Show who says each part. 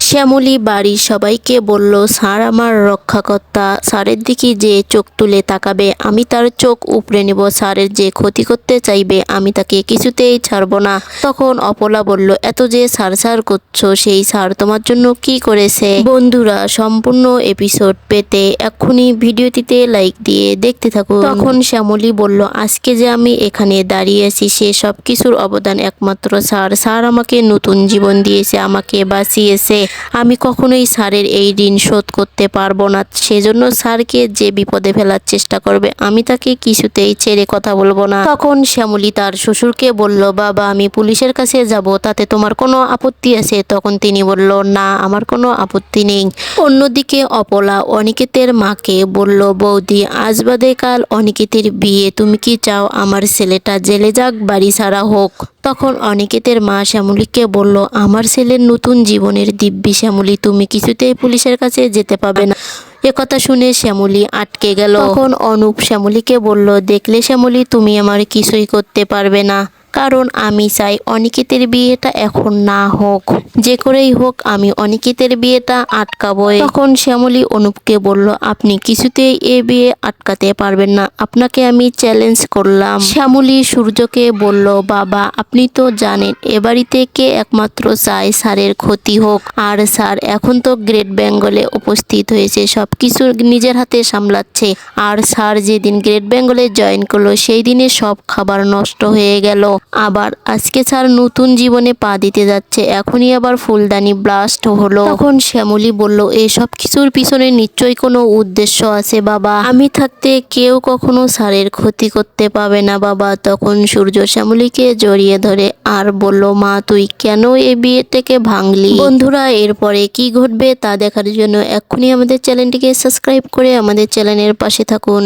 Speaker 1: শ্যামলী বাড়ির সবাইকে বলল, স্যার আমার রক্ষাকর্তা, স্যারের দিকে যে চোখ তুলে তাকাবে আমি তার চোখ উপড়ে নেব, স্যারের যে ক্ষতি করতে চাইবে আমি তাকে কিছুতেই ছাড়বো না। তখন অপলা বলল, এত যে স্যার স্যার করছো, সেই স্যার তোমার জন্য কি করেছে? বন্ধুরা, সম্পূর্ণ এপিসোড পেতে এক্ষুনি ভিডিওটিতে লাইক দিয়ে দেখতে থাকুন। তখন শ্যামলী বলল, আজকে যে আমি এখানে দাঁড়িয়ে আছি সে সব কিছুর অবদান একমাত্র স্যার। স্যার আমাকে নতুন জীবন দিয়েছে, আমাকে বাঁচিয়েছে। আমি কখনোই স্যারের এই ঋণ শোধ করতে পারবো না। সেজন্য স্যারকে যে বিপদে ফেলার চেষ্টা করবে আমি তাকে কিছুতেই ছেড়ে কথা বলবো না। তখন শ্যামলী তার শ্বশুরকে বলল, বাবা আমি পুলিশের কাছে যাব, তাতে তোমার কোনো আপত্তি আছে? তখন তিনি বলল, না আমার কোনো আপত্তি নেই। অন্যদিকে অপলা অনিকেতের মাকে বলল, বৌদি আজ বাদে কাল অনিকেতের বিয়ে, তুমি কি চাও আমার ছেলেটা জেলে যাক, বাড়ি ছাড়া হোক? তখন অনিকেতের মা শ্যামলীকে বলল, আমার ছেলের নতুন জীবনের দিব্যি শ্যামলী, তুমি কিছুতেই পুলিশের কাছে যেতে পাবে না। একথা শুনে শ্যামলী আটকে গেল। তখন অনুপ শ্যামলীকে বলল, দেখলে শ্যামলী, তুমি আমার কিছুই করতে পারবে না, কারণ আমি চাই অনিকেতের বিয়েটা এখন না হোক, যে করেই হোক আমি অনিকেতের বিয়েটা আটকাবই। তখন শ্যামলী অনুপকে বলল, আপনি কিছুতেই এ বিয়ে আটকাতে পারবেন না, আপনাকে আমি চ্যালেঞ্জ করলাম। শ্যামলী সূর্যকে বলল, বাবা আপনি তো জানেন এ বাড়িতে কে একমাত্র চায় স্যারের ক্ষতি হোক, আর স্যার এখন তো গ্রেট বেঙ্গলে উপস্থিত হয়েছে, সবকিছু নিজের হাতে সামলাচ্ছে। আর স্যার যেদিন গ্রেট বেঙ্গলে জয়েন করলো সেই দিনে সব খাবার নষ্ট হয়ে গেল। আবার আজকে স্যার নতুন জীবনে পা দিতে যাচ্ছে, এখনই আবার ফুলদানি ব্লাস্ট হলো। তখন শ্যামলী বলল, এই সব কিছুর পিছনে নিশ্চয়ই কোনো উদ্দেশ্য আছে বাবা, আমি থাকতে কেউ কখনো স্যারের ক্ষতি করতে পাবে না বাবা। তখন সূর্য শ্যামলীকে জড়িয়ে ধরে আর বলল, মা তুই কেন এই বিয়েটাকে ভাঙলি? বন্ধুরা, এরপরে কি ঘটবে তা দেখার জন্য এক্ষুনি আমাদের চ্যানেলটিকে সাবস্ক্রাইব করে আমাদের চ্যানেলের পাশে থাকুন।